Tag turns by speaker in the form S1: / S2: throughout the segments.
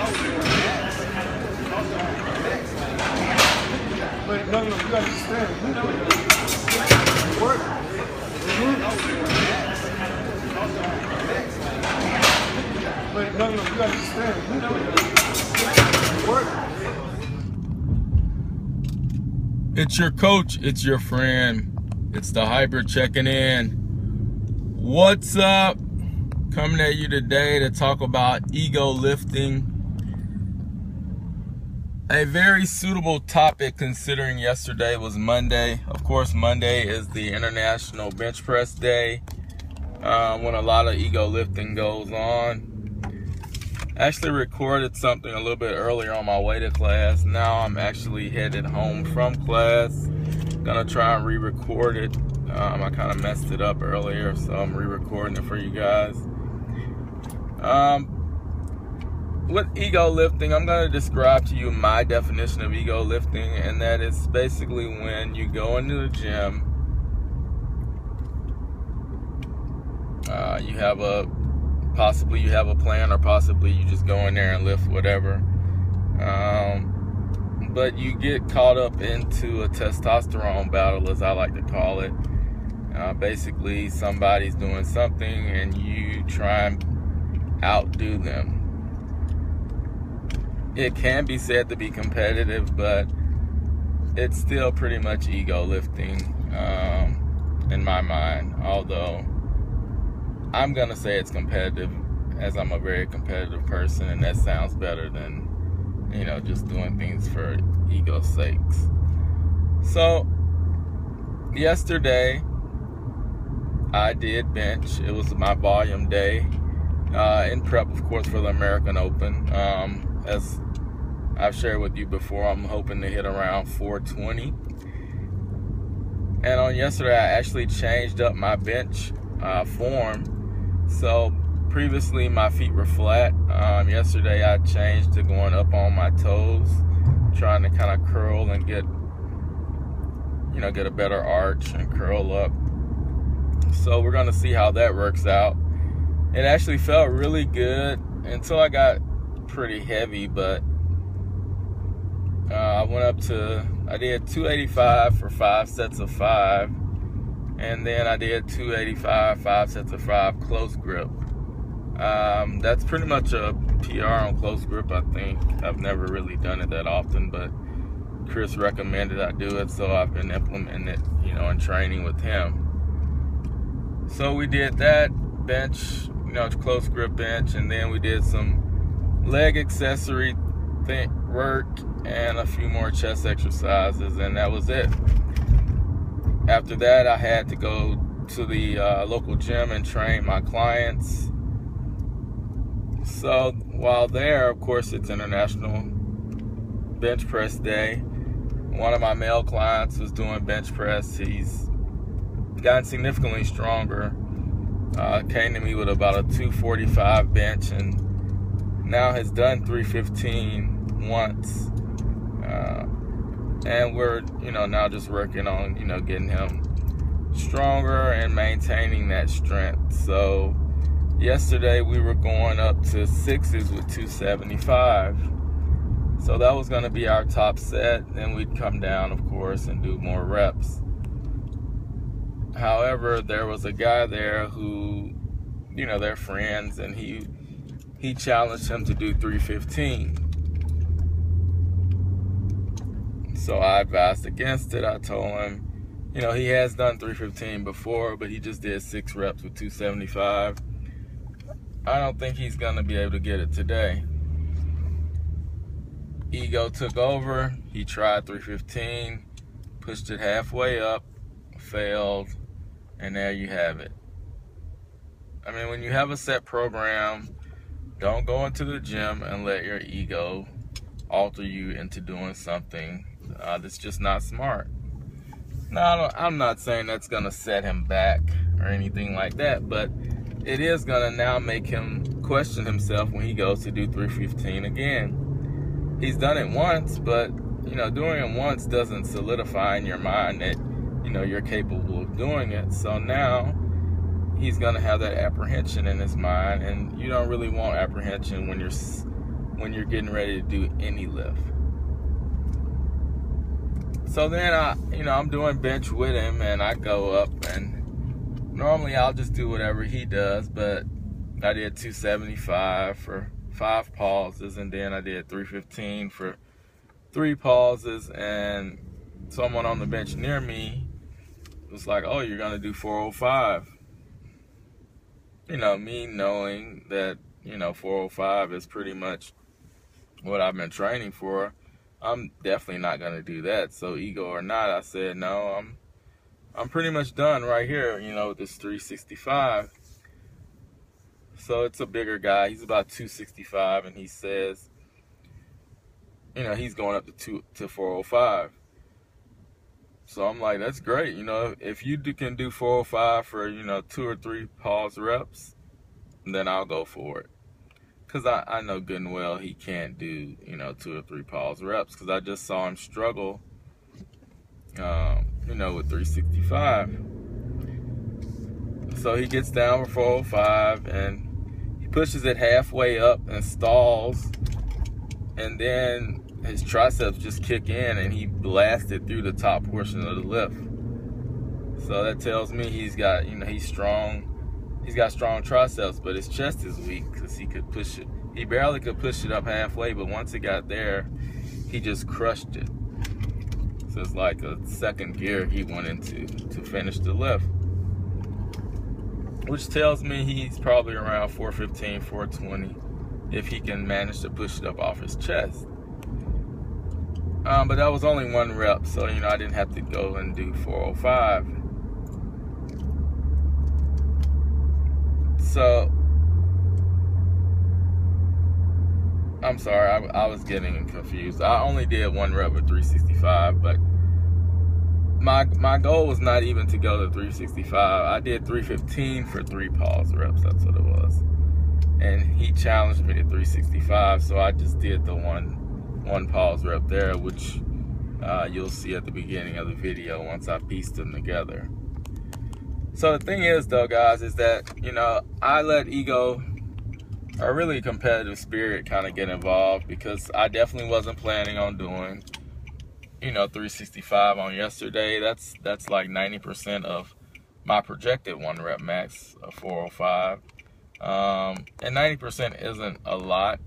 S1: But no, you gotta understand. Work. But no, you gotta understand. Work.
S2: It's your coach, it's your friend, it's the hybrid checking in. What's up? Coming at you today to talk about ego lifting. A very suitable topic considering yesterday was Monday. Of course, Monday is the International Bench Press Day, when a lot of ego lifting goes on. I actually recorded something a little bit earlier on my way to class. Now I'm actually headed home from class. Gonna try and re-record it. I kind of messed it up earlier, so I'm re-recording it for you guys. With ego lifting, I'm going to describe to you my definition of ego lifting, and that is basically when you go into the gym, possibly you have a plan, or possibly you just go in there and lift whatever, but you get caught up into a testosterone battle, as I like to call it. Basically, somebody's doing something and you try and outdo them. It can be said to be competitive, but it's still pretty much ego lifting in my mind. Although I'm gonna say it's competitive, as I'm a very competitive person, and that sounds better than, you know, just doing things for ego's sakes. So yesterday I did bench. It was my volume day in prep, of course, for the American Open. As I've shared with you before, I'm hoping to hit around 420. And on yesterday, I actually changed up my bench form. So previously, my feet were flat. Yesterday, I changed to going up on my toes, trying to kind of curl and get a better arch and curl up. So we're gonna see how that works out. It actually felt really good until I got pretty heavy, but I did 285 for 5 sets of 5, and then I did 285, 5 sets of 5 close grip. That's pretty much a PR on close grip, I think. I've never really done it that often, but Chris recommended I do it, so I've been implementing it, in training with him. So we did that bench, close grip bench, and then we did some leg accessory work and a few more chest exercises, and that was it. After that, I had to go to the local gym and train my clients. So while there, of course, it's International Bench Press Day. One of my male clients was doing bench press. He's gotten significantly stronger. Came to me with about a 245 bench, and now has done 315 once. And we're, now just working on, getting him stronger and maintaining that strength. So yesterday we were going up to 6s with 275. So that was going to be our top set. Then we'd come down, of course, and do more reps. However, there was a guy there who, they're friends, and he challenged him to do 315. So I advised against it. I told him, he has done 315 before, but he just did 6 reps with 275. I don't think he's going to be able to get it today. Ego took over. He tried 315, pushed it halfway up, failed, and there you have it. I mean, when you have a set program, don't go into the gym and let your ego alter you into doing something that's just not smart. Now, I'm not saying that's going to set him back or anything like that, but it is going to now make him question himself when he goes to do 315 again. He's done it once, but, doing it once doesn't solidify in your mind that, you're capable of doing it. So now he's going to have that apprehension in his mind, and you don't really want apprehension when when you're getting ready to do any lift. So then I'm doing bench with him, and I go up, and normally I'll just do whatever he does, but I did 275 for 5 pauses, and then I did 315 for 3 pauses, and someone on the bench near me was like, oh, you're gonna do 405. Me knowing that 405 is pretty much what I've been training for, I'm definitely not gonna do that. So ego or not, I said no, I'm pretty much done right here, with this 365. So it's a bigger guy, he's about 265, and he says, he's going up to 405. So I'm like, that's great. If you can do 405 for, 2 or 3 pause reps, then I'll go for it. Because I know good and well he can't do, 2 or 3 pause reps, because I just saw him struggle, with 365. So he gets down for 405, and he pushes it halfway up and stalls, and then his triceps just kick in, and he blasted through the top portion of the lift. So that tells me he's got, he's strong. He's got strong triceps, but his chest is weak because he could push it. He barely could push it up halfway, but once it got there, he just crushed it. So it's like a second gear he went into to finish the lift, which tells me he's probably around 415, 420 if he can manage to push it up off his chest. But that was only 1 rep, so I didn't have to go and do 405. So I'm sorry, I was getting confused. I only did 1 rep with 365, but my goal was not even to go to 365. I did 315 for 3 pause reps. That's what it was. And he challenged me to 365, so I just did the one pause rep there, which you'll see at the beginning of the video once I pieced them together. So the thing is, though, guys, is that I let ego, or really competitive spirit, kind of get involved, because I definitely wasn't planning on doing 365 on yesterday. That's like 90% of my projected 1 rep max of 405, and 90% isn't a lot.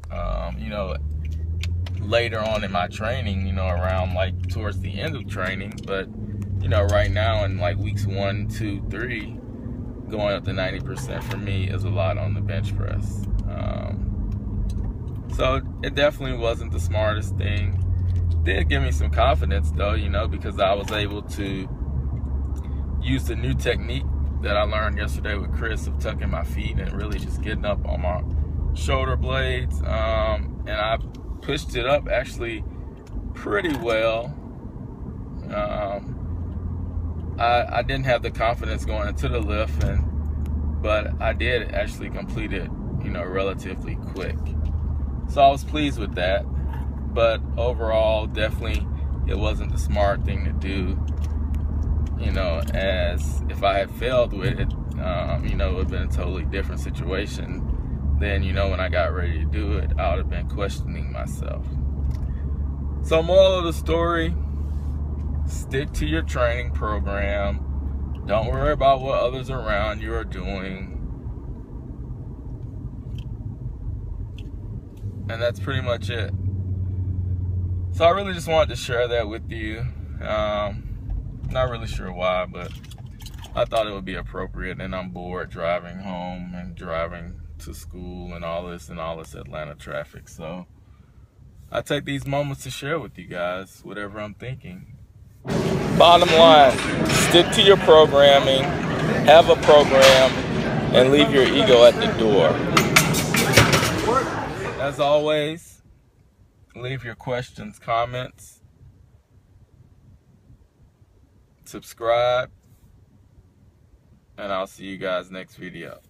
S2: Later on in my training, around like towards the end of training, but right now in like weeks 1, 2, 3, going up to 90% for me is a lot on the bench press. So it definitely wasn't the smartest thing. Did give me some confidence though, because I was able to use the new technique that I learned yesterday with Chris of tucking my feet and really just getting up on my shoulder blades, and I pushed it up actually pretty well. I didn't have the confidence going into the lift, but I did actually complete it, relatively quick. So I was pleased with that. But overall, definitely, it wasn't the smart thing to do. As if I had failed with it, it would have been a totally different situation. Then, when I got ready to do it, I would have been questioning myself. So moral of the story, stick to your training program. Don't worry about what others around you are doing. And that's pretty much it. So I really just wanted to share that with you. Not really sure why, but I thought it would be appropriate, and I'm bored driving home and driving to school and all this Atlanta traffic. So I take these moments to share with you guys whatever I'm thinking. Bottom line, stick to your programming, have a program, and leave your ego at the door. As always, leave your questions, comments, subscribe, and I'll see you guys next video.